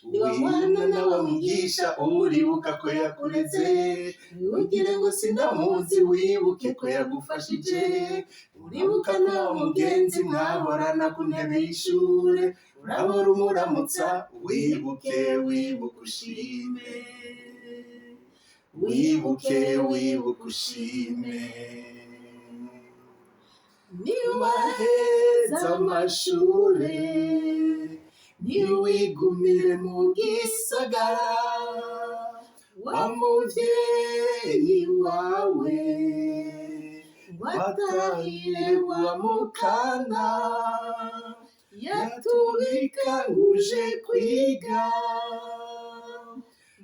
ni wa mwana na wa mwigisha uribuka ko yakureze, ntugire ngo sindamuzi wibuke ko yagufashije, uribuka na wa mugenzi mwahorana ku ntebe y'ishure, urabura umuramutsa wibuke wibuke ushime, wibuke wibuke ushime. Niwaheza amashure ntiwigumire mu gisagara, wa muvyeyi wawe watahire wa mukana, yatubika nguje kwiga,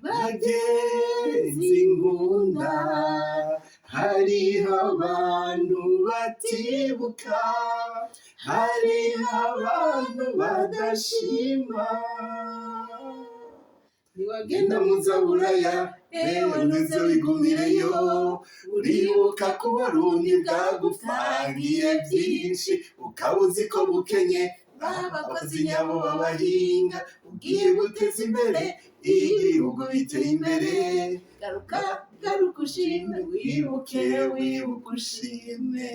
bagenzi nkunda hariho abantu batibuka, hariho abantu badashima, niwagenda muzaburaya ewe ntuze wigumireyo, uribuka ko Burundi bwagufangiye byinshi, ukaba uzi ko bukenye abakozi nyabo b'abahinga, ugiye guteza imbere igihugu biteye imbere, garuka garuka ushime, wibuke wibuke ushime,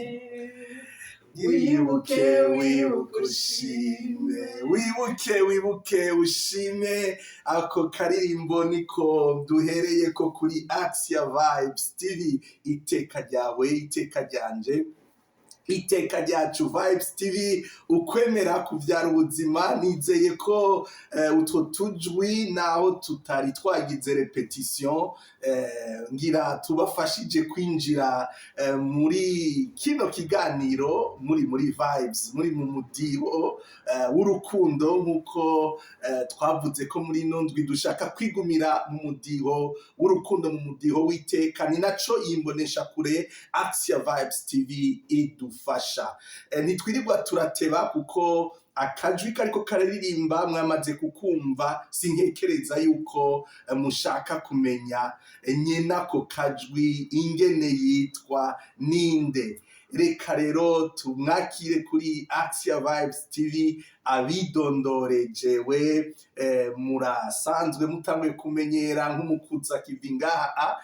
wibuke wibuke ushime, wibuke wibuke ushime. Ako karirimbo niko duhereye ko kuri Axia Vibes TV, iteka ryawe iteka ryanje iteka ryacu. Vibes TV, ukwemera kuvyara ubuzima. Nizeye ko utwo tujwi naho tutari twagize repetition ngira tubafashije kwinjira muri kino kiganiro, muri vibes, muri mu mudiho w'urukundo, nkuko twavuze ko muri ino ndwi dushaka kwigumira mu mudiho w'urukundo, mu mudiho w'iteka. Ni naco yimbonesha kure Axia Vibes TV idufasha. Ntitwirirwa turateba kuko akajwi kariko kararirimba mwamaze kukumva, sinkekereza yuko mushaka kumenya nyina ko kajwi ingene yitwa ninde. Reka rero tumwakire kuri Axia Vibes TV abidondore. Jewe murasanzwe mutanguye kumenyera nk'umukuza kivi ngaha,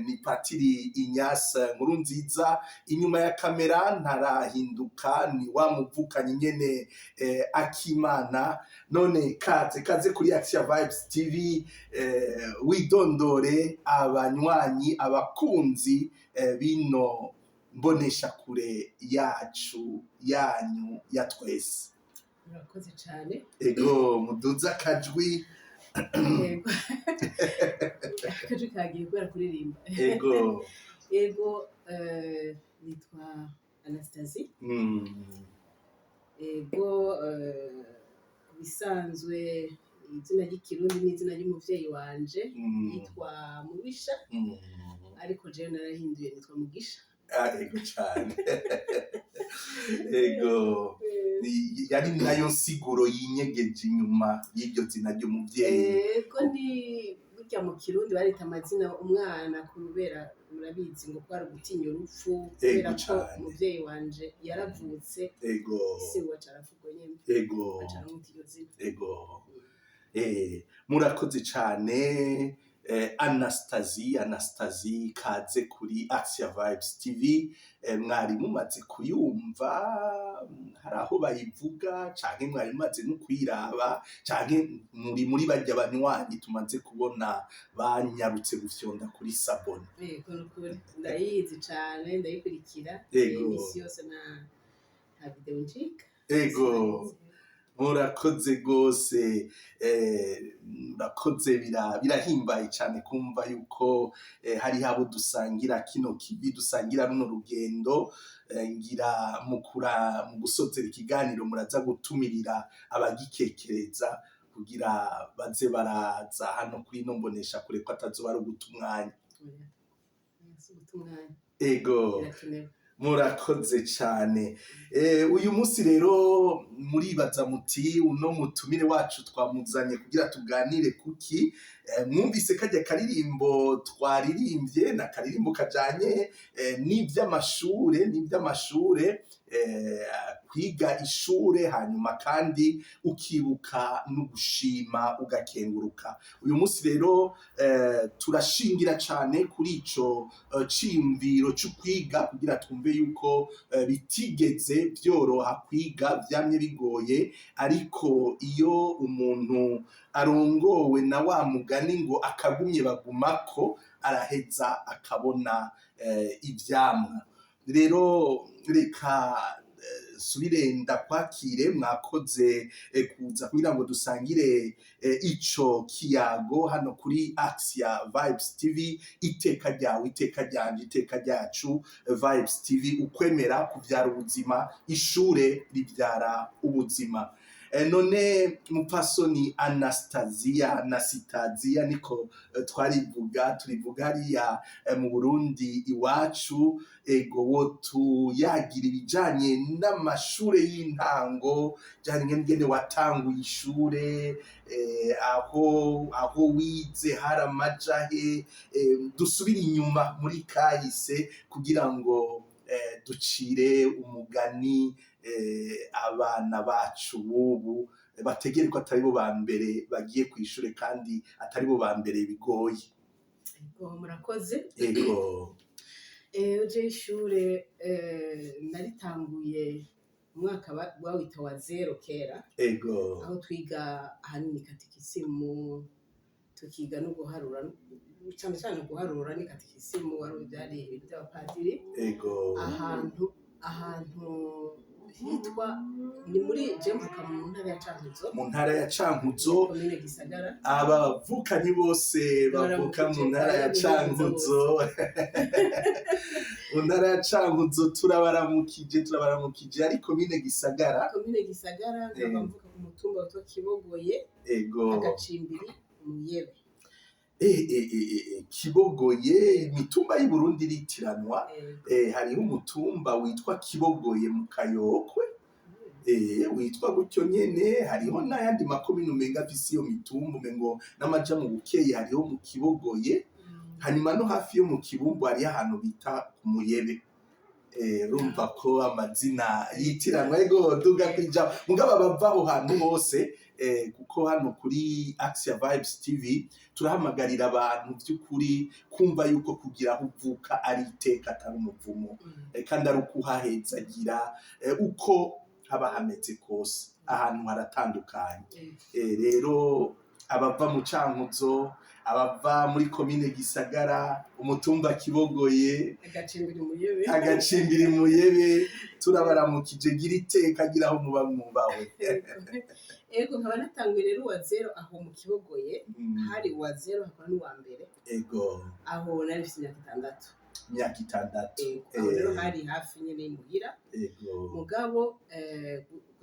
ni Patiri Ignace Nkurunziza, inyuma ya kamera ntarahinduka, ni wa muvukanye nyene Akimana. None kaze kuri Axia Vibes TV, widondore abanywanyi abakunzi bino mbonesha kure yacu yanyu ya twese. Murakoze cyane. Ego muduza akajwi. Ego akajwi kagiye kubera kuririmba. Ego ego nitwa Anastasie. Ego bisanzwe izina ry'ikirundi n'izina ry'umuvyeyi wanje yitwa Mubisha, ariko jewe narahinduye nitwa Mugisha. Ego cyane. Ego yari nayo nsiguro yinyegeje inyuma y'iryo zina ry'umuvyeyi. Ego ni burya mu kirundi barita amazina umwana kubera murabizi ngo kwari gutinya urupfu, kubera ko umuvyeyi wanje yaravutse. Ego isi wacu arafugwa nyene. Ego ego murakoze cyane. Anastasie, kaze kuri Axia Vibes TV. Mwari mumaze kuyumva, hari aho bayivuga canke mwari mumaze no kwiraba, canke muri barya banywanyi tumaze kubona banyarutse gufyonda kuri sabone? Kuri ndayizi cane, ndayikurikira imisi yose na video njika. Ego murakoze gose. Murakoze, birahimbaye cyane kumva yuko hari habo dusangira kino kibi, dusangira runo rugendo. Ngira mu gusozera ikiganiro muraza gutumirira abagikekereza kugira baze baraza hano kuri ino mbonesha kure ko atazoba ari ugutumwanya. Ego murakoze cyane. Uyu munsi rero muribaza muti uno mutumire wacu twamuzanye kugira tuganire kuki. Mwumvise kajya karirimbo twaririmbye, na karirimbo kajanye n'ivy'amashure kwiga ishure hanyuma kandi ukibuka no gushima ugakenguruka. Uyu munsi rero turashingira cyane kuri ico ciyumviro cyo kwiga kugira twumve yuko bitigeze byoroha kwiga, vyamye bigoye, ariko iyo umuntu arongowe na wa mugani ngo akagumye bagumako araheza akabona ivyamwa. Rero reka subire ndakwakire, mwakoze kuza kugira ngo dusangire ico kiyago hano kuri Axia Vibes TV. Iteka ryawe, iteka ryanje, iteka ryacu. Vibes TV, ukwemera kuvyara ubuzima, ishure rivyara ubuzima. None mupasoni Anastasia niko turivuga hariya mu Burundi iwacu, ego wotu yagira ibijanye n'amashure y'intango, janye ngene watanguye ishure, aho wize hari amajahe, dusubire inyuma muri kahise kugira ngo ducire umugani abana bacu bubu bategere ko atari bo ba mbere bagiye kw'ishure kandi atari bo ba mbere bigoye. Ego murakoze. Ego uje ishure naritanguye umwaka wawita wa 0 kera. Ego aho twiga ahanini katikisimu, tukiga no guharura, cyane cyane guharura ni katikisimu, wari byari ibintu by'abapadiri. Ego ahantu hitwa ni muri Jembuka mu ntara ya Cankuzo. Mu ntara ya Cankuzo, komine Gisagara. abavukanyi bose bavuka mu ntara ya Cankuzo. Mu ntara ya Cankuzo turabaramukije, ari komine Gisagara. Komine Gisagara, nkaba mvuka ku mutumba witwa Kibogoye. Ego Agacimbiri Muyebe. Kibogoye, imitumba y'u Burundi iritiranwa. Hariho umutumba witwa Kibogoye mu Kayokwe, witwa gutyo nyene. Hariho n'ayandi makomine umenga afise iyo mitumba, umengo n'amaja mu Bukeye hariho mu Kibogoye. Hanyuma no hafi yo mu Kibumbu hariho ahantu bita ku Muyebe. Urumva ko amazina yitiranwa. Ego duga kwija mugaba bava aho hantu hose, kuko hano kuri Axia Vibes TV turahamagarira abantu by'ukuri kumva yuko kugira aho uvuka ari iteka atari umuvumo, kandi ari ukuhahezagira uko haba hameze kose. Ahantu haratandukanye. Rero abava mu Cankuzo, abava muri komine Gisagara, umutumba Kibogoye, agacimbiri Muyebe, turabaramukije, gira iteka, gira aho muba mwubawe. Ego nkaba natanguye rero uwa 0 aho mu Kibogoye. Hari uwa 0 hakaba n'uwa mbere. Ego aho nari mfite imyaka 6. Aho rero hari hafi nyene muhira. Ego mugabo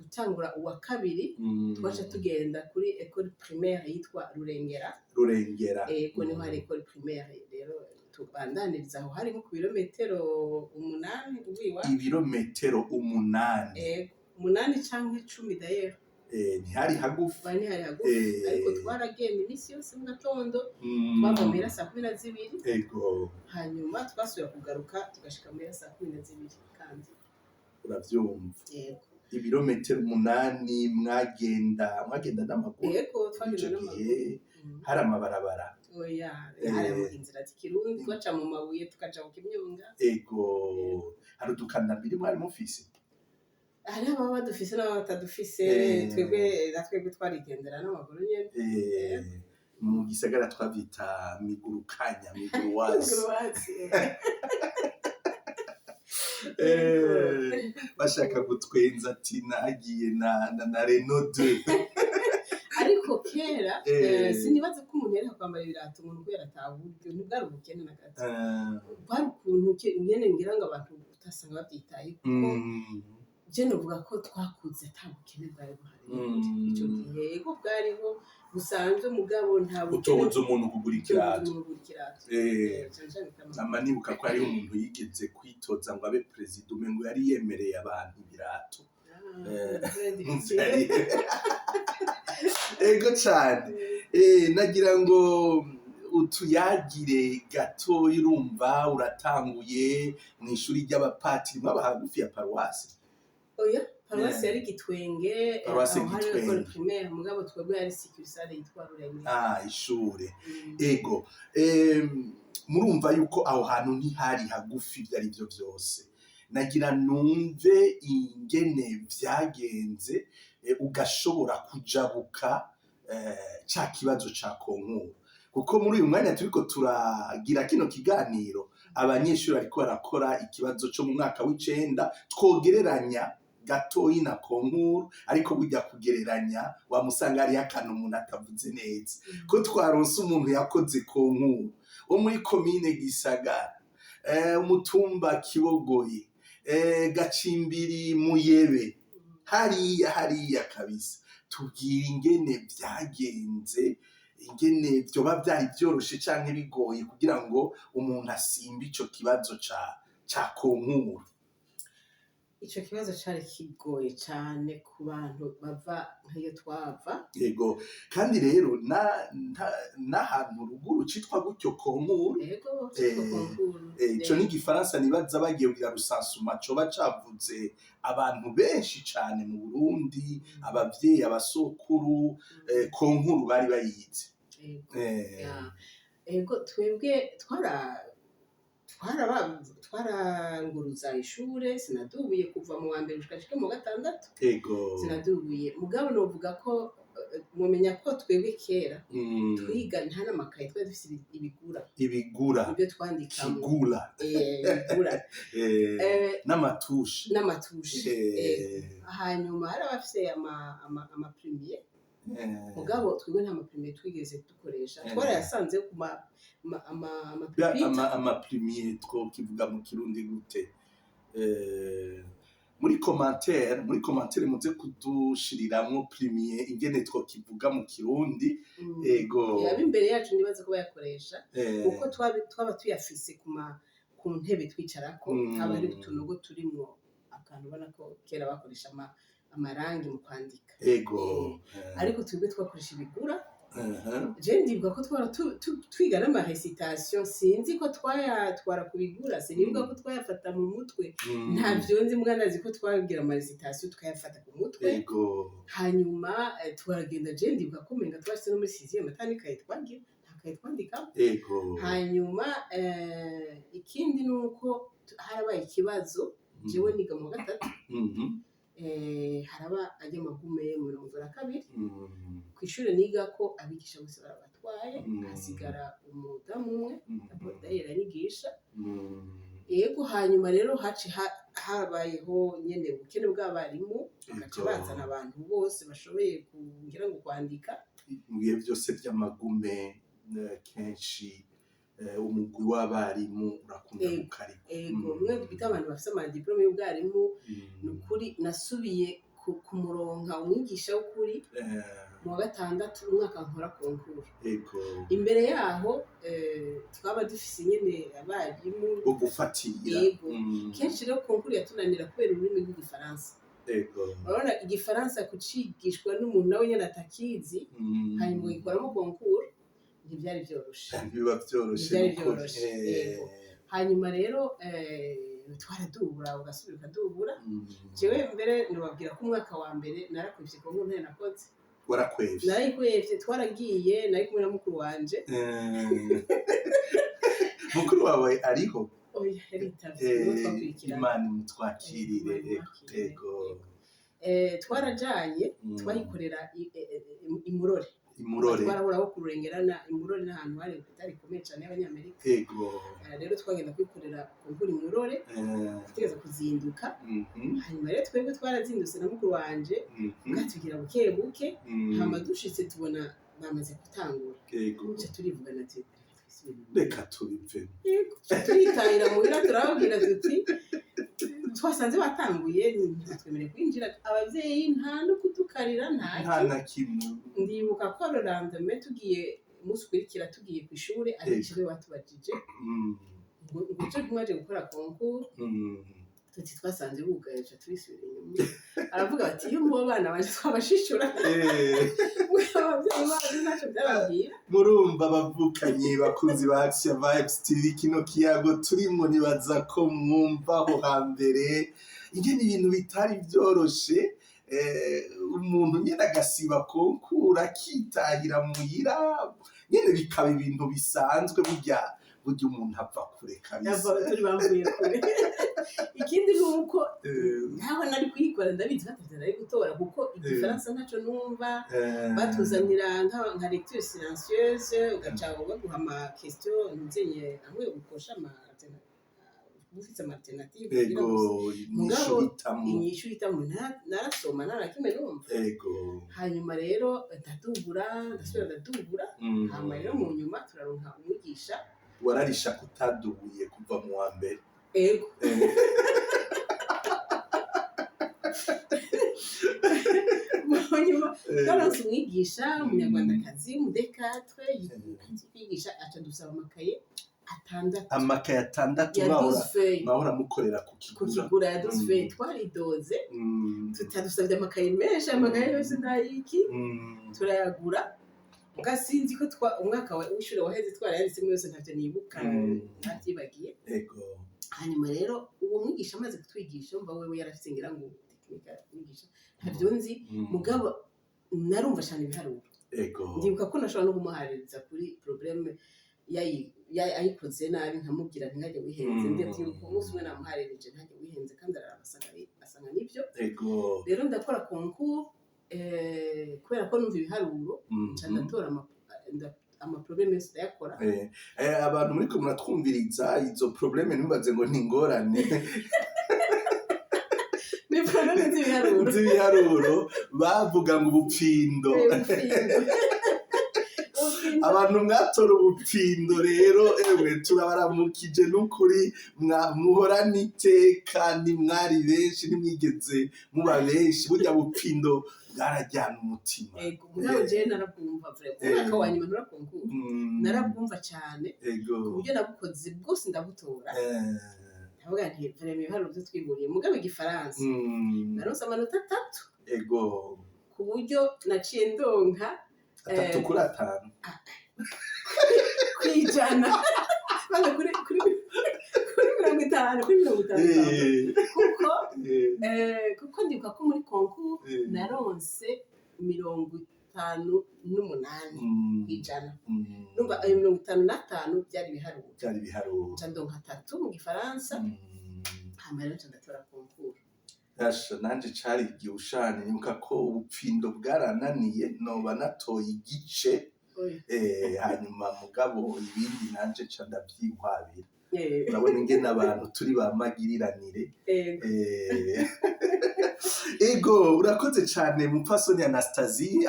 gutangura uwa kabiri twaje tugenda kuri école primaire yitwa Rurengera. Ego niho hari école primaire rero tubandaniriza aho, hari nko ku birometero 8 uwiwa. Ibirometero 8. Ego 8 canke 10 d'ailleurs. Ntihari hagufi. Ariko twaragenda iminsi yose mu gatondo, twava muhira saa 12. Ego hanyuma twasubira kugaruka tugashika muhira saa 12 kandi uravyumva. Yego ibirometero 8 mwagenda n'amaguru. Yego twagenda n'amaguru. Hari amabarabara. Oya, hari inzira z'ikirundi twaca mu mabuye tukaja ku Kimyonga. Ego hari udukanambiri mwari mufise? Hari ababa dufise n'ababa batadufise. Twebwe twarigendera n'amaguru nyene. Mu Gisagara twabita migurukanya, miguruwazi. Bashaka gutwenza ati nagiye na Renault 2. Ariko kera sinibaze ko umuntu yari kwambara ibirato umuntu kubera ataburyo, ntibwari ubukene na gato. Bwari ukuntu nyene ngira ngo abantu utasanga babyitaye, kuko je novuga ko twakuze atabukene bwari buhari. Ico gihe ego bwariho busanzwe, mugabo nta utoza umuntu kugura ikirato. Amanibuka ko ari umuntu yigeze kwitoza ngo abe president, umengo yari yemereye abantu ibirato. Ego cyane. Nagira ngo utuyagire gato, urumva uratanguye mu ishuri ry'abapatiri mwaba hagufi ya paruwasi. oya paruwasi yari Gitwenge Paruwasi aho hari Gitwenge. école primaire mugabo twebwe yari sikirisare yitwa Ruremire ishure ego murumva yuko aho hantu ntihari hagufi ibyo ari byo byose nagira numve ingene vyagenze ugashobora kujabuka ca kibazo ca konkuru kuko muri uyu mwanya turiko turagira kino kiganiro abanyeshuri ariko barakora ikibazo cyo mu mwaka w'icenda twogereranya gatoyi na konkuru ariko burya kugereranya wamusanga hariyo akantu umuntu atavuze neza ko twaronse umuntu yakoze konkuru wo muri komine Gisagara umutumba Kibogoye Gacimbiri Muyebe hariya kabisa tubwira ingene vyagenze ingene vyoba vyari vyoroshe canke bigoye kugira ngo umuntu asimbe ico kibazo ca konkuru. Ico kibazo cari kigoye cane ku bantu bava nk'iyo twava yego kandi rero n'ahantu ruguru citwa gutyo konkuru yego citwa konkuru ico ni igifaransa nibaza bagiye kugira rusansuma coba cavuze abantu benshi cane mu Burundi abavyeyi abasokuru konkuru bari bayizi yego twebwe twaranguruza ishure sinadubuye kuva mu wa mbere gushika mu gatandatu ego sinadubuye mugabo novuga ko mumenya ko twebwe kera twiga nta n'amakaye twari dufise ibigura ibyo twandikamo ibigura n'amatushe hanyuma hari abafise amaprimier mugabo twebwe nta maprimier twigeze dukoresha twarayasanze ku amaprimier twokivuga mu kirundi gute muri commentaire muze kudushiriramwo primier ingene twokivuga mu kirundi ego yaba imbere yacu nibaze ko bayakoresha kuko twaba tuyafise ku ntebe twicarako haba hari utunogo turimwo akantu ubona ko kera bakoresha amarangi mu kwandika ego ariko twebwe twakoresha ibigura je ndibuka ko twara twiga n'amarecitation sinzi ko twayatwara kubigura sinibuka ko twayafata mu mutwe ntavyo nzi mwana azi ko twagira amarecitation tukayafata ku mutwe hanyuma twaragenda je ndibuka ko menga twashitse no muri 6e matanikaye twagira ntakaye twandika hanyuma ikindi nuko harabaye ikibazo jewe niga mu gatatu haraba ajya magume 72 kw'ishure niga ko abigisha bose barabatwaye hasigara umudamu umwe dayera nigisha yego hanyuma rero habayeho nyene ubukene bw'abarimu bagaca bazana abantu bose bashoboye kugira ngo kwandika mu bihe byose by'amagume kenshi umugwi w'abarimu urakunda gukarika ego mwe bita abantu bafise amadiplome y'ubwarimu nukuri nasubiye kumuronka umwigisha w'ukuri mu wa gatandatu umwaka nkora konkuru imbere yaho twaba dufise nyene abarimu bo gufatira kenshi rero konkuru yatunanira kubera ururimi rw'igifaransa urabona igifaransa kucigishwa n'umuntu nawe nyene atakizi hanyuma ugikoramo konkuru ntivyari vyoroshe biba vyoroshe hanyuma rero twaradubura ugasubira ukadubura jewe mbere nobabwira ko umwaka wa mbere narakwivye konkuru ntari nakoze warakwevye narayikwevye twaragiye nari kumwe na mukuru wanje mukuru wawe ariho oya yaritavye Imana imutwakirire ego twarajanye twayikorera imurore twarahora aho kurengerana imurore n'ahantu hari hoteli ikomeye cane y'abanyamerika rero twagenda kwikorera konkuru imurore tutegeza kuzinduka hanyuma rero twebwe twarazindutse na mukuru wanje bwatugira buke buke hama dushitse tubona bamaze gutangura tuca turivugana ati reka tubive turitahira muhira turababwira tuti twasanze batanguye ntitwemereye kwinjira abavyeyi nta no kudukarira nta na kimwe ndibuka ko Rolande tugiye umunsi ukurikira tugiye ku ishure ariko batubajije ngo ico mwaje gukora konkuru tuti twasanze bugaye ca tubisubira inyuma aravuga ati iyo mubo bana banje twabashishura abavyeyi bacu ntaco vyababwira. Murumva bavukanye bakunzi ba Action Vibes TV, kino kiyago turimo nibaza ko mwumva aho hambere ingene ibintu bitari vyoroshe, umuntu nyene agasiba konkura akitahira muhira nyene bikaba ibintu bisanzwe, burya umuntu apfa kure kabisa. Turi bavuye kure. Ikindi nuko naho nari kuyikora ndabizi batavye nari gutora kuko igifaransa ntaco numva, batuzanira nka lecture silencieuse ugaca baguha ama question nzenye amwe ukosha ufite alternative inyishu hitamu narasoma narakimwe numva. Hanyuma rero ndadubura hama rero mu nyuma turaronka umwigisha. Wararisha kutadubuye kuva mu wa mbere? Ego. Hanyuma twaronse umwigisha umunyarwandakazi mudekatwe yigisha aca dusaba amakaye atandatu mwahora mukorera ku kigura ya dusve twaridoze tutadusabye amakaye menshi, amakaye yose ndayiki turayagura. Sinzi ko umwaka w'ishure waheze twarayanditse yose ntavyo nibuka navyibagiye. Hanyuma rero uwo mwigisha amaze kutwigisha umva wewe yarafise ngira ngo tekinika mwigisha ntavyo nzi, mugabo narumva cyane ibiharuro. Ndibuka ko nashobora no kumuhaririza kuri probleme ayikoze nabi nkamubwira ntajye wihenze, ndetse yuko umunsi umwe namuharirije ntajye wihenze kandi arasanga nibyo. Rero ndakora concours kubera ko numva ibiharuro ndatora ama probleme yose ndayakora. Abantu muri ko muratwumviriza izo probleme ntimubaze ngo ni ingorane. Ni probleme z'ibiharuro bavuga ngo ubupfindo. Abantu mwatora ubupfindo rero turabaramukije n'ukuri, muhorana iteka, ni mwari benshi nimwigeze muba benshi, burya bupfindo bwarajyana umutima. Mugabo jewe narabwumva umwaka wa nyuma narakonkuye narabwumva cyane ku buryo nabukoze bwose ndabutora. Ndavuga nti vrema ibiharuro byo twihuriye, mugabo igifaransa naronse amanota 3 ku buryo naciye ndonka 3 kuri 5 kwijana bana kuri 50 kuko ndibuka ko muri concours naronse 58 kwijana. Numva ayo 55 byari ibiharuro ndonka 3 mu gifaransa. Hama rero ndatora concours. Nanje cari igihe ushane nibuka ko ubupfindo bwarananiye noba natoye igice, hanyuma mugabo ibindi nanje ca ndavyihwabira. Urabona ingene abantu turi bamagiriranire. Urakoze cyane mupfasoni Anastasie.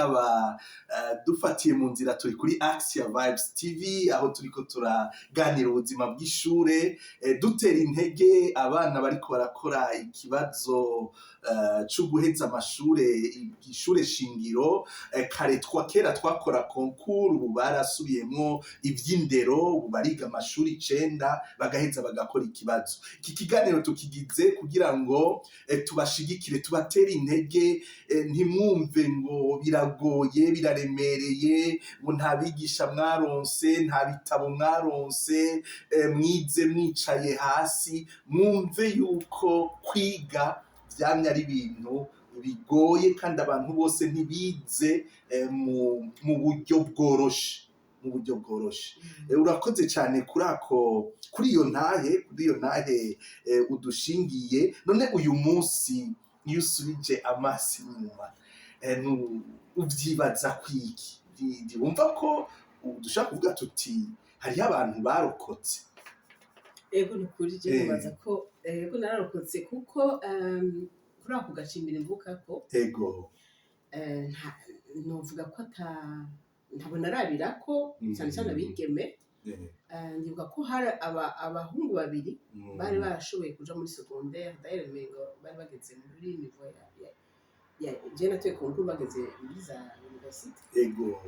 Dufatiye mu nzira turi kuri Action Vibes TV, aho turiko turaganira ubuzima bw'ishure, dutera intege abana bariko barakora ikibazo cyo guheza amashure, ishure shingiro. Kera twakora concours, ubu barasubiyemwo ivy'indero, ubu bariga amashuri 9 bagaheza bagakora ikibazo. Iki kiganiro tukigize kugira ngo tubashigikire, tubatere intege, ntimwumve ngo biragoye biraremereye, ngo nta bigisha mwaronse, nta bitabo mwaronse, mwize mwicaye hasi. Mwumve yuko kwiga vyamye ari ibintu bigoye kandi abantu bose ntibize mu buryo bworoshe. Urakoze cyane kuri iyo ntahe udushingiye. None uyu munsi iyo usubije amaso inyuma uvyibaza kwiki? Wumva ko dushaka kuvuga tuti hariho abantu barokotse? Ni kuri je nibaza ko nararokotse kuko kuri ako gacimbira mvuka ko novuga ko ntabwo narabira ko cyane cyane abigeme. Ndibuka ko hari abahungu babiri bari barashoboye kuja muri secondaire, d'ailleurs bari bageze muri niveau ya je natuye concours bageze muri za university.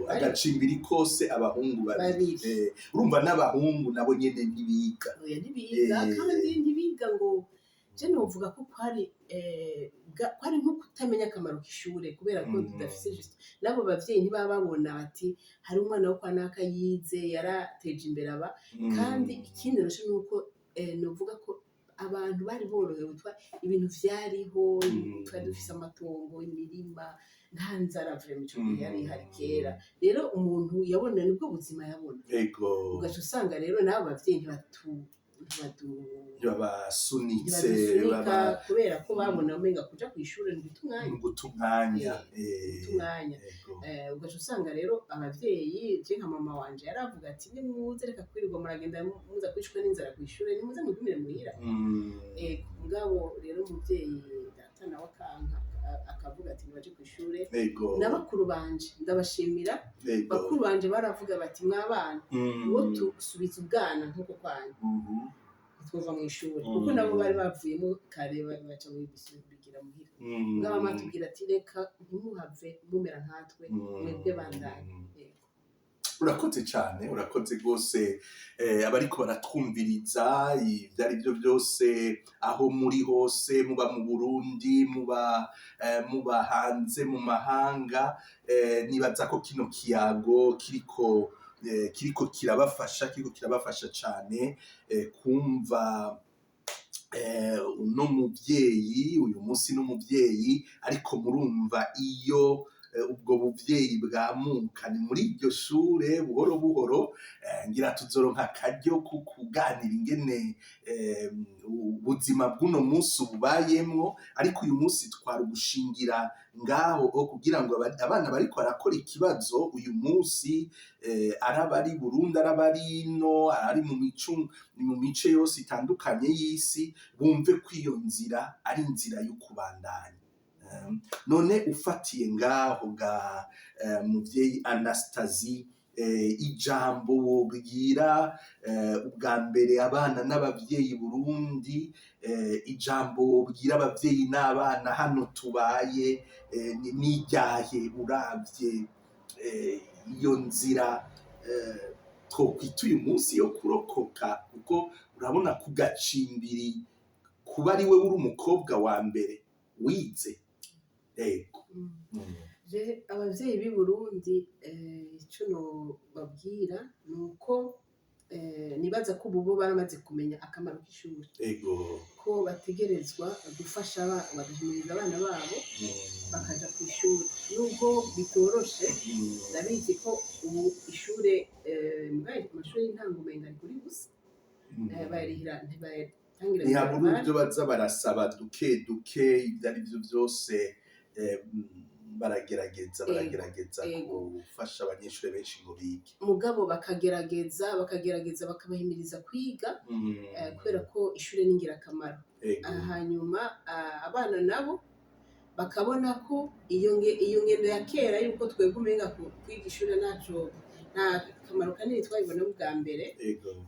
Agacimbiri kose abahungu babiri. Urumva n'abahungu nabo nyene ntibiga. Ntibiga kandi ntibiga ngo je novuga ko kwari nko kutamenya akamaro k'ishure kubera ko tudafise juste nabo bavyeyi ntibaba babona bati hari umwana wo kwa naka yize yarateje imbere aba kandi ikindi nasho nuko novuga ko abantu bari borohewe ibintu vyariho twari dufise amatongo imirima nta nzara vraiment ico gihe yari hari kera rero umuntu yabona nibwo buzima yabona ugaca usanga rero nabo bavyeyi babasunitse kubera ko babona umenga kuja kw'ishure ni guta umwanya ugaca usanga rero abavyeyi je nka mama wanje yaravuga ati nimuze reka kwirirwa muragenda muza kwishwe n'inzara kw'ishure nimuze mugumire muhira mugabo rero umuvyeyi data nawe akanka akavuga ati nibaje kw'ishure n'abakuru banje ndabashimira bakuru banje baravuga bati mwabana uwo tusubiza ubwana nk'uko kwanyu twova mw'ishure kuko nabo bari bavuyemo kare baca bigira muhira ngaba matubwira ati reka ntimuhave mumera nkatwe mwebwe bandanye urakoze cyane urakoze rwose abariko baratwumviriza ibyo ari byo byose aho muri hose muba mu Burundi muba hanze mu mahanga nibaza ko kino kiyago kiriko kirabafasha cyane kumva uno muvyeyi uyu munsi n'umuvyeyi ariko murumva iyo ubwo buvyeyi bwamuka ni muri iryo shure buhoro buhoro ngira tuzoronka akaryo kuganira ingene ubuzima bw'uno munsi bubayemwo ariko uyu munsi twari gushingira ngaho kugira ngo abana bariko barakora ikibazo uyu munsi arabari Burundi arabari no ari mu mice yose itandukanye y'isi bumve ko iyo nzira ari inzira yo kubandanya none ufatiye ngaho ga muvyeyi Anastasie ijambo wobwira ubwa mbere abana n'abavyeyi Burundi ijambo wobwira abavyeyi n'abana hano tubaye n'iryahe uravye iyo nzira twokwita uyu munsi yo kurokoka kuko urabona kugacimbiri kuba ari we uri umukobwa wa mbere wize abavyeyi b'i Burundi ico nobabwira nuko nibaza ko ubu bo baramaze kumenya akamaro k'ishuri ko bategerezwa gufasha bagahimiriza abana babo bakaja kw'ishuri nubwo bitoroshe ndabizi ko ubu ishure amashuri y'intango umenga ari kuri gusa bayarihira ntihabura ibyo baza barasaba duke ibyo ari byo byose baragerageza gufasha abanyeshuri benshi ngo bige mugabo bakagerageza bakabahimiriza kwiga kubera ko ishuri ni ingirakamaro hanyuma abana nabo bakabona ko iyo ngendo ya kera yuko twebwe umenga kwiga ishuri nta kamaro kanini twabibona bwa mbere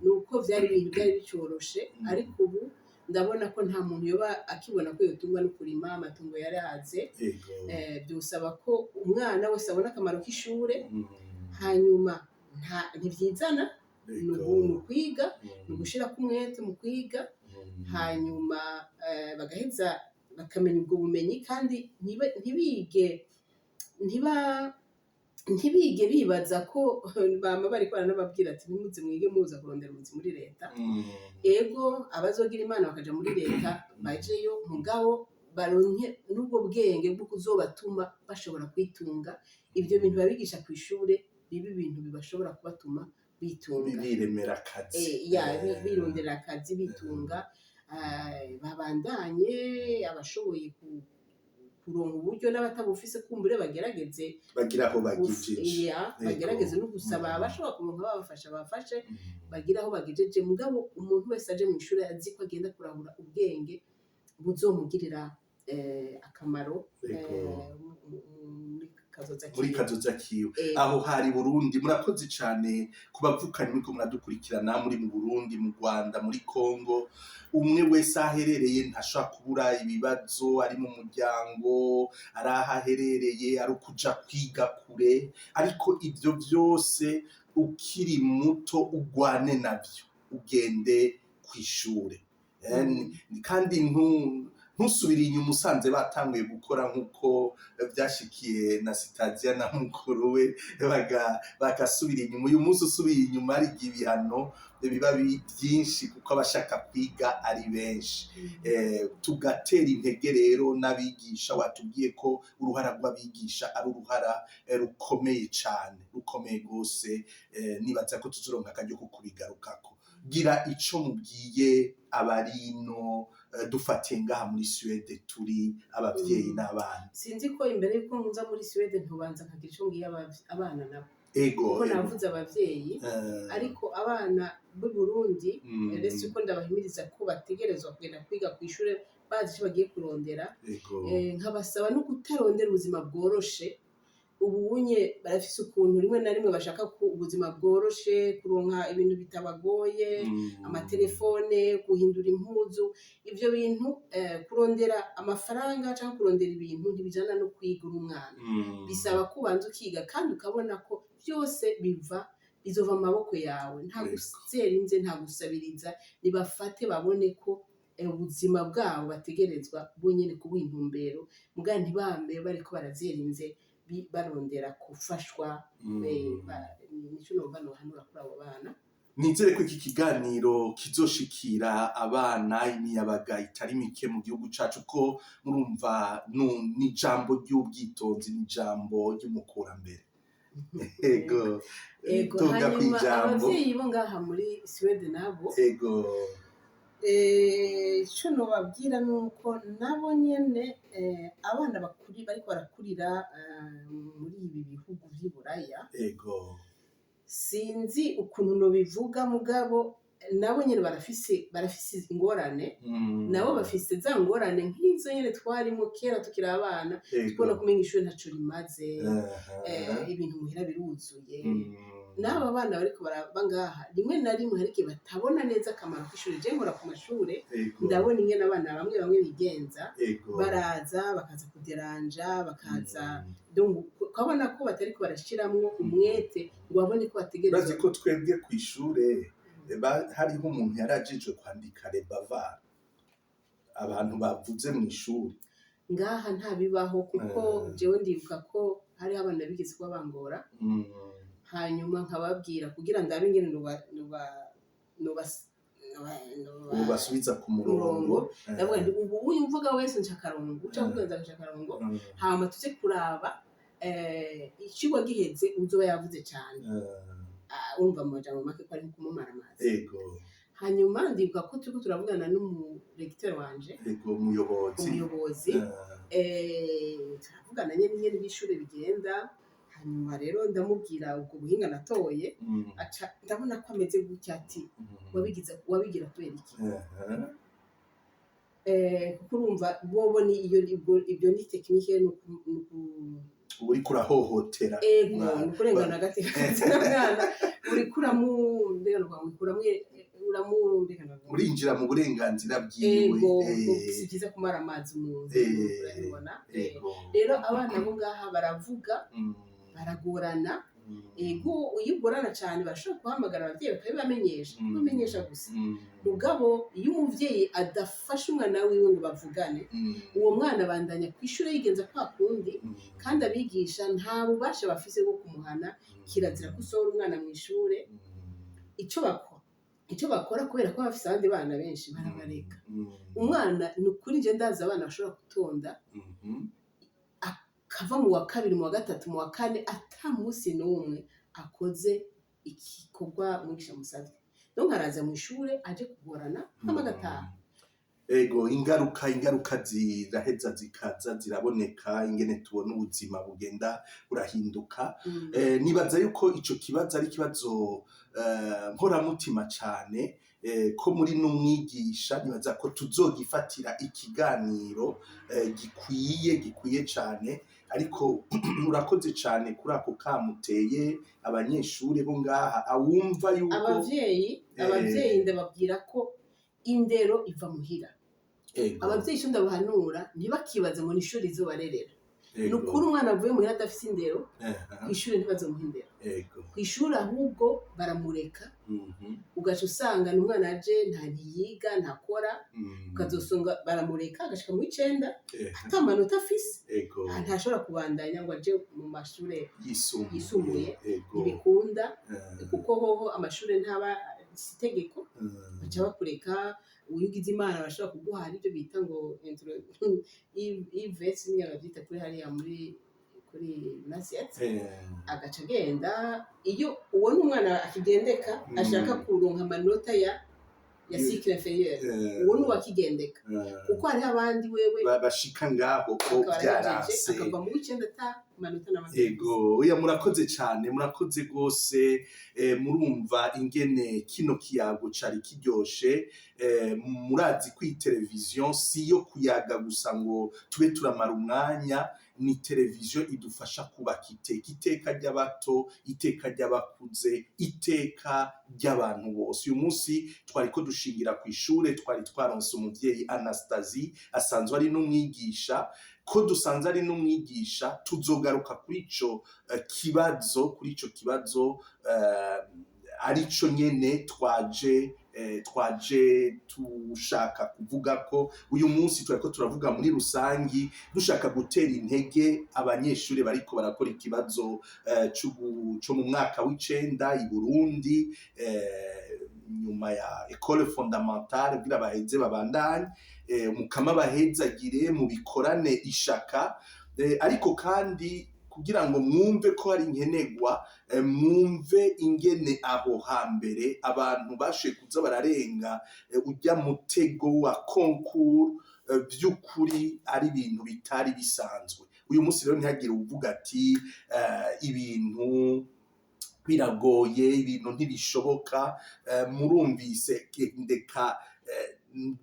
nuko byari ibintu byari bicoroshe ariko ubu ndabona ko nta muntu yoba akibona ko yotungwa no kurima amatungo yaraze byusaba ko umwana wese abona akamaro k'ishure hanyuma ntivyizana ni kwiga ni ugushirako umwete mu kwiga hanyuma bagaheza bakamenya ubwo bumenyi kandi ntibige bibaza ko bama bariko baranababwira ati nimuze mwige muza kurondera ubuzi muri leta ego abazogira imana bakaja muri leta bajeyo mugabo baronke n'ubwo bwenge bwo kuzobatuma bashobora kwitunga ibyo bintu babigisha kw'ishure biba ibintu bibashobora kubatuma bitunga biremera akazi birondera akazi bitunga babandanye abashoboye kuronka uburyo n'abatabufise kumbure bagerageze bagira aho bagejeje bagerageze no gusaba abashobora kuronka babafashe bagira aho bagejeje mugabo umuntu wese aje mu ishuri azi ko agenda kurahura ubwenge buzomugirira akamaro muri kazoza kiwe aho hari Burundi murakoze cyane kubavukanye muriko muradukurikirana muri mu Burundi mu Rwanda muri Kongo umwe wese aherereye ntashaka kubura ibibazo ari mu muryango ari ahaherereye ari ukuja kwiga kure ariko ibyo byose ukiri muto ugwane navyo ugende kw'ishure kandi ntusubire inyuma usanze batanguye gukora nk'uko byashikiye na Sitazia na mukuru we bagasubira inyuma. Uyu munsi usubiye inyuma hari ibihano biba byinshi kuko abashaka kwiga ari benshi. Tugatera intege rero n'abigisha, watubwiye ko uruhara rw'abigisha ari uruhara rukomeye cyane, rukomeye rwose. Nibaza ko tuzoronka akaryo ko kubigarukako. Gira ico mubwiye abarino dufatiye ngaha muri Suède turi abavyeyi n'abana. Sinzi ko imbere yuko nza muri Suède ntubanza nkagira ico ngiye abana nabo. Ego. Ko navuze abavyeyi ariko abana b'u Burundi ndetse uko ndabahimiriza ko bategerezwa kugenda kwiga ku ishure bazi ico bagiye kurondera. Nkabasaba no kutarondera ubuzima bworoshe. Ubunye barafise ukuntu rimwe na rimwe bashaka ubuzima bworoshe, kuronka ibintu bitabagoye, amatelefone, guhindura impuzu. Ivyo bintu kurondera amafaranga cyangwa kurondera ibintu ntibijana no kwiga umwana. Bisaba kubanza ukiga kandi ukabona ko byose bizova mu maboko yawe. Nta guserinze, nta gusabiriza. Nibafate babone ko ubuzima bwabo bategerezwa bonyene kuba intumbero, muga ntibambe bariko barazerinze barondera gufashwa. Nico numva nohanura kuri abo bana. Nizere ko iki kiganiro kizoshikira abana imiyabaga itari mike mu gihugu cacu, ko murumva ni ijambo ry'ubwitonzi, ni ijambo ry'umukurambere. Ego. Hanyuma abavyeyi bo ngaha muri Suède nabo, ico nobabwira nuko nabo nyene abana bariko barakurira muri ibi bihugu vy'i Buraya. Sinzi ukuntu nobivuga mugabo nabo nyene barafise ingorane. Nabo bafise za ngorane nk'izo nyene twarimo kera tukiri abana, tubona kumenya ishure ntaco rimaze, ibintu muhira biruzuye. N'aba bana bariko baraba ngaha rimwe na rimwe hari igihe batabona neza akamaro k'ishure. Je nkora ku mashure ndabona ingene abana bamwe bigenza, baraza bakaza kuderanja, bakaza ukabona ko batariko barashiramwo umwete ngo babone ko bategerezwa. Urazi ko twebwe kw'ishure hariho umuntu yarajijwe kwandika les bavards, abantu bavuze mw'ishuri. Ngaha ntabibaho kuko jewe ndibuka ko hariho abana bigeze kuba bangora, hanyuma nkababwira kugira ndabe ingene ubasubiza ku murongo. Ndavuga nti ubu uyumvuga wese nca akarongo, uca kugenza nca akarongo, hama tuze kuraba icigwa giheze uzoba yavuze cyane. Umva mu majambo make ko ari kumumara amazi. Hanyuma ndibuka ko turiko turavugana n'umuregiteri wanje, umuyobozi, turavugana nyene n'ishure bigenda. Hanyuma rero ndamubwira ubwo buhinga natoye, ndabona ko ameze gutya, ati wabigira kubera iki? Kuko urumva bobo ibyo ni tekinike uriko urahohotera. Ni kurengana agateka k'umwana, uriko urinjira mu burenganzira bwiwe. Si byiza kumara amazi umuntu, urabibona. Rero abana bo ngaha baravuga, baragorana. Iyo ugorana cyane barashobora guhamagara abavyeyi bakabibamenyesha gusa. Mugabo iyo umuvyeyi adafashe umwana wiwe ngo bavugane, uwo mwana abandanya kw'ishure yigenza kwa kundi, kandi abigisha nta bubasha bafise bwo kumuhana. Kirazira gusohora umwana mw'ishure. Icyo bakora kubera ko bafise abandi bana benshi, barabareka. Umwana ni ukuri je ndazi abana bashobora gutonda akava mu wa kabiri, mu wa gatatu, mu wa kane ata munsi n'umwe akoze igikorwa mwigisha musavye. Donc araza mw'ishure aje kugorana amagataha. Ingaruka ziraheza zikaza ziraboneka, ingene tubona ubuzima bugenda burahinduka. Nibaza yuko ico kibazo ari kibazo nkoramutima cane, ko muri n'umwigisha nibaza ko tuzogifatira ikiganiro gikwiye cane. Ariko urakoze cane kuri ako kamuteye abanyeshuri bo ngaha, awumva yuko abavyeyi ndababwira ko indero iva muhira. Abavyeyi cyo ndabahanura ntibakibaze ngo n'ishuri izobarerera. Nukuri umwana avuye muhira adafise indero, kw'ishuri ntibazomuha indero. Kw'ishuri ahubwo baramureka ugaca usanga n'umwana aje ntiyiga ntakora ukazosanga baramureka agashika mu 9 ata manota afise ntashobora kubandanya ngo aje mu mashure yisumbuye ntibikunda kuko hoho amashure ntaba itegeko baca bakureka uyugize imana bashobora kuguha ibyo bita ngo IVS niyo babyita kuri hariya kuri nasiyete agaca agenda iyo ubona umwana akigendeka ashaka kuronka amanota ya cycle inférieur uwo ni wakigendeka kuko hari abandi wewe bashika ngaho ko byarase akava mu 9 ata manota n'amanota ego oya murakoze cyane murakoze gose murumva ingene kino kiyago cari kiryoshe murazi ku television siyo kuyaga gusa ngo tube turamara umwanya ni televiziyo idufasha kubaka iteka ry'abato iteka ry'abakuze iteka ry'abantu bose uyu munsi twari ko dushingira ku ishure twari twaronse umuvyeyi Anastasie asanzwe ari n'umwigisha ko dusanze ari n'umwigisha tuzogaruka kuri ico kibazo arico nyene twaje tushaka kuvuga ko uyu munsi twariko turavuga muri rusangi dushaka gutera intege abanyeshuri bariko barakora ikibazo cyo mu mwaka w'9 i Burundi nyuma ya école fondamentale kugira baheze babandanye mukama bahezagire mu bikorane ishaka ariko kandi kugira ngo mwumve ko hari inkenegwa mwumve ingene aho hambere abantu bashoboye kuza bararenga ujya mutego wa concours by'ukuri ari ibintu bitari bisanzwe uyu munsi rero ntihagire uvuga ati ibintu biragoye ibintu ntibishoboka murumvise ndeka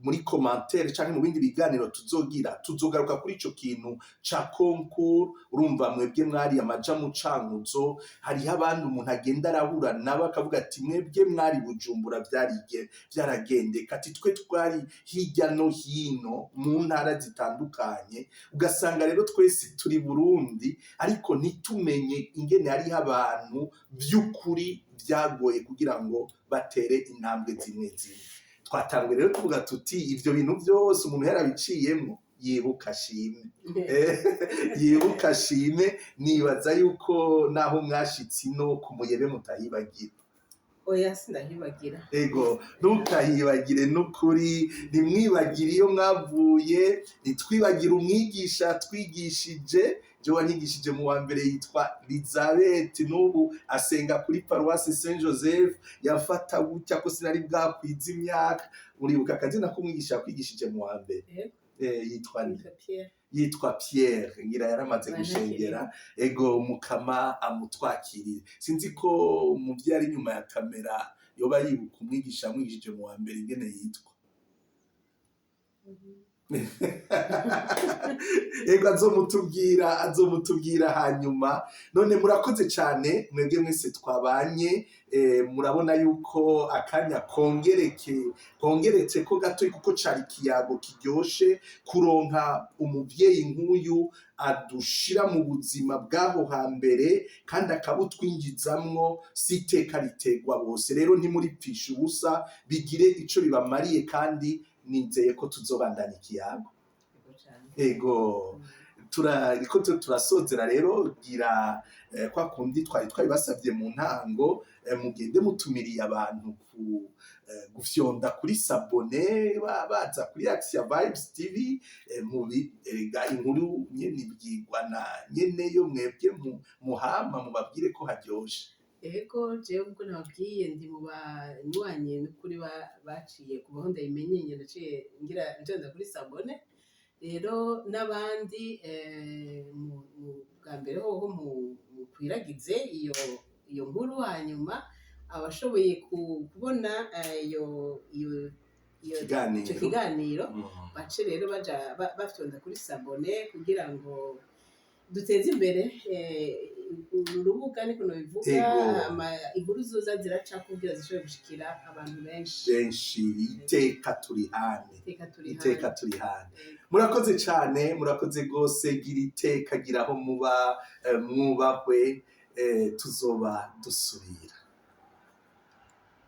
muri commentaire canke mu bindi biganiro tuzogaruka kuri ico kintu ca concours urumva mwebwe mwari amaja mu cankuzo hari abandi umuntu agenda arabura nabo akavuga ati mwebwe mwari Bujumbura byaragendeka ati twe twari hirya no hino mu ntara zitandukanye ugasanga rero twese turi Burundi ariko ntitumenye ingene hari abantu by'ukuri byagoye kugira ngo batere intambwe zimwe twatangwe rero tuvuga tuti ivyo bintu byose umuntu yarabiciyemo yibuka shime nibaza yuko naho mwashitsi no kumuyebe mutahibagira oya sinahibagira ego ntukahibagire n'ukuri nimwibagire iyo mwavuye nitwibagira umwigisha twigishije je wanyigishije mu wa mbere yitwa Elizabeth n'ubu asenga kuri Paroisse Saint Joseph yafata gutya ko sinari bwakwiza imyaka uribuka akazina ko umwigisha yakwigishije mu wa mbere yitwa Pierre ngira yaramaze gushengera ego mukama amutwakirire sinzi ko umuvyi ari nyuma ya kamera yoba yibuka umwigisha amwigishije mu wa mbere ingene yitwa ego azomutubwira hanyuma none murakoze cyane mwebwe mwese twabanye murabona yuko akanya kongeretse ko gato kuko cari kiyago kiryoshe kuronka umuvyeyi nk'uyu adushira mu buzima bwaho hambere kandi akabutwinjizamwo siteka ritegwa bose rero ntimuripfisha ubusa bigire ico bibamariye kandi nizeye ko tuzobandanya ikiyago ego turasozera rero gira kwa kundi twari basavye mu ntango mugende mutumiriye abantu gufyonda kuri sabone baza kuri Action Vibes TV inkuru nyene ibwirwa na nyene yo mwebwe muhama mubabwire ko haryoshe ego jewe ubwo nababwiye ndi mu banywanyi n'ukuri baciye ku bahonda yimenyenye naciye ngira kuri sabone rero n'abandi bwa mbere hoho mukwiragize iyo nkuru hanyuma abashoboye kubona icyo kiganiro bace rero baja bafyonda kuri sabone kugira ngo duteze imbere urubuga niko nobivuga inkuru zoza ziraca kugira zishobore gushikira abantu benshi iteka turi hane murakoze cyane murakoze gose gira iteka gira aho muba mwubahwe tuzoba dusubira